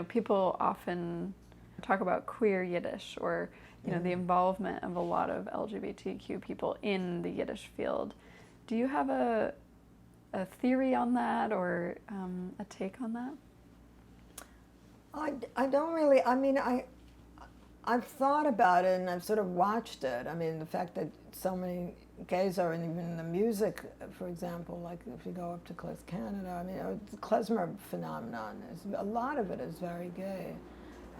people often talk about queer Yiddish or, the involvement of a lot of LGBTQ people in the Yiddish field. Do you have a theory on that or a take on that? I don't really, I've thought about it and I've sort of watched it. I mean, the fact that so many gays are even in the music, for example, like if you go up to Canada, the klezmer phenomenon, a lot of it is very gay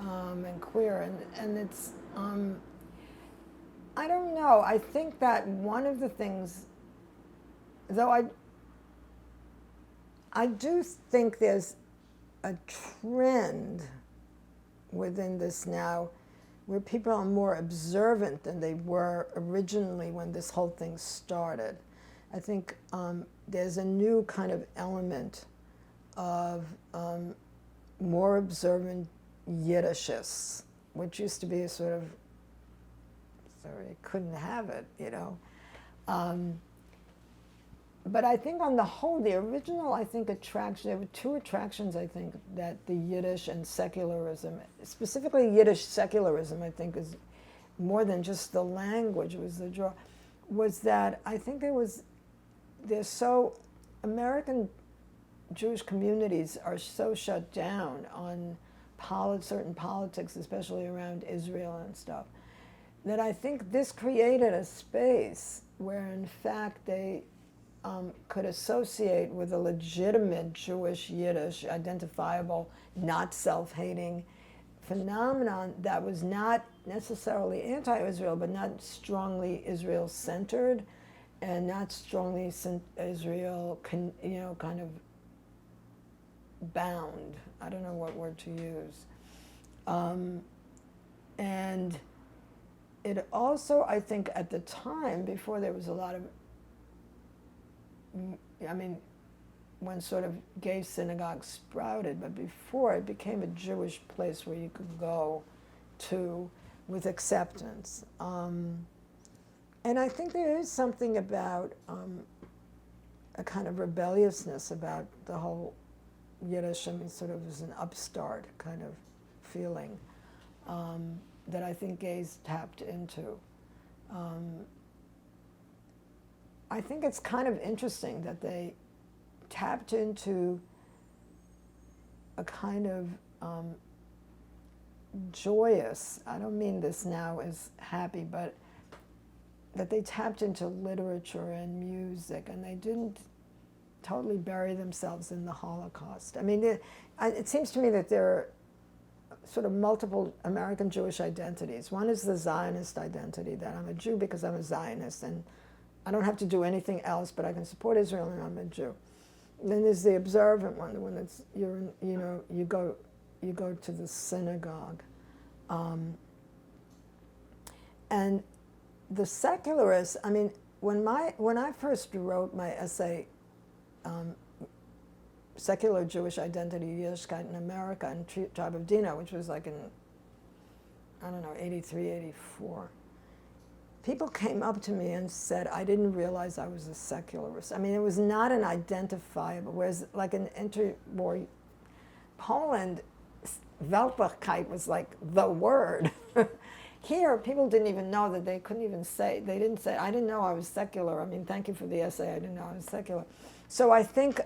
and queer, and it's, I don't know, I think that one of the things, though I do think there's a trend within this now where people are more observant than they were originally when this whole thing started. I think there's a new kind of element of more observant Yiddishists, which used to be a sort of, sorry, couldn't have it, But I think on the whole, the original, attraction, there were two attractions, I think, that the Yiddish and secularism, specifically Yiddish secularism, I think is more than just the language, was the draw, was that I think American Jewish communities are so shut down on certain politics, especially around Israel and stuff, that I think this created a space where in fact they could associate with a legitimate Jewish Yiddish, identifiable, not self-hating phenomenon that was not necessarily anti-Israel, but not strongly Israel-centered and not strongly Israel, kind of bound. I don't know what word to use. And it also, I think, at the time, before there was a lot of, when sort of gay synagogues sprouted, but before it became a Jewish place where you could go to with acceptance. And I think there is something about a kind of rebelliousness about the whole Yiddish, sort of as an upstart kind of feeling that I think gays tapped into. I think it's kind of interesting that they tapped into a kind of joyous, I don't mean this now as happy, but that they tapped into literature and music, and they didn't totally bury themselves in the Holocaust. It seems to me that there are sort of multiple American Jewish identities. One is the Zionist identity, that I'm a Jew because I'm a Zionist, and I don't have to do anything else, but I can support Israel and I'm a Jew. And then there's the observant one, the one that's you go to the synagogue, and the secularists. When I first wrote my essay, Secular Jewish Identity, Yiddishkeit in America and Tribe of Dinah, which was like in 83, 84. People came up to me and said, I didn't realize I was a secularist. It was not an identifiable, whereas like in interwar Poland, Weltlichkeit was like the word. Here, people didn't even know that they didn't say, I didn't know I was secular. Thank you for the essay, I didn't know I was secular. So I think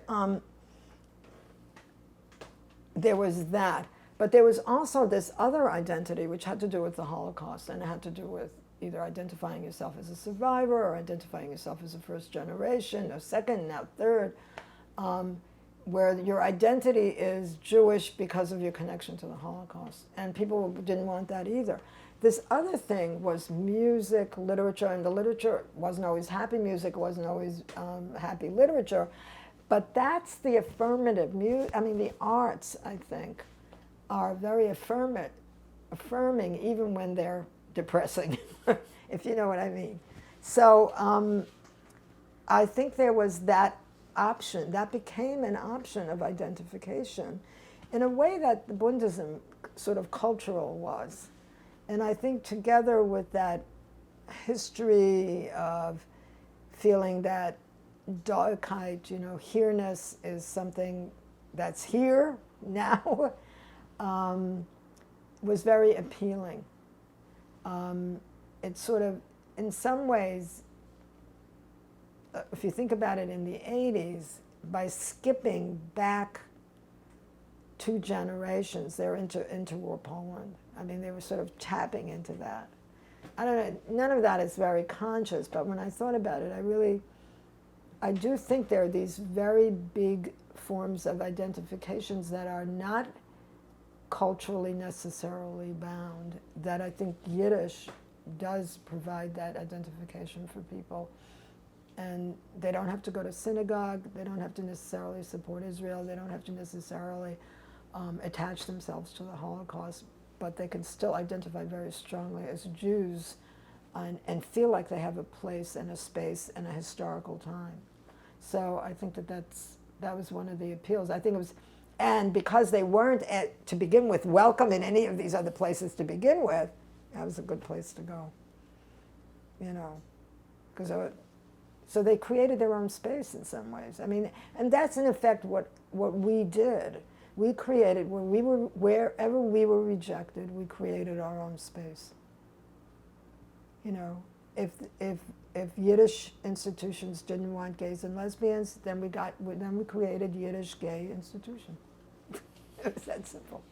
there was that. But there was also this other identity which had to do with the Holocaust, and it had to do with either identifying yourself as a survivor or identifying yourself as a first generation or second, now third, where your identity is Jewish because of your connection to the Holocaust. And people didn't want that either. This other thing was music, literature, and the literature wasn't always happy music, wasn't always happy literature, but that's the affirmative. The arts, I think, are very affirming even when they're depressing, if you know what I mean. So I think there was that option, that became an option of identification in a way that the Bundism sort of cultural was. And I think together with that history of feeling that Daigkeit, here-ness is something that's here now, was very appealing. It sort of, in some ways, if you think about it in the 80s, by skipping back 2 generations, they're into interwar Poland. I mean, they were sort of tapping into that. I don't know, none of that is very conscious, but when I thought about it, I do think there are these very big forms of identifications that are not culturally necessarily bound, that I think Yiddish does provide that identification for people. And they don't have to go to synagogue, they don't have to necessarily support Israel, they don't have to necessarily attach themselves to the Holocaust, but they can still identify very strongly as Jews and feel like they have a place and a space and a historical time. So I think that was one of the appeals. I think it was, and because they weren't to begin with welcome in any of these other places to begin with, that was a good place to go, you know, because so they created their own space in some ways. I mean, and that's in effect what we did. We created, wherever we were rejected, we created our own space. You know, if Yiddish institutions didn't want gays and lesbians, then we created Yiddish gay institution. It was that simple.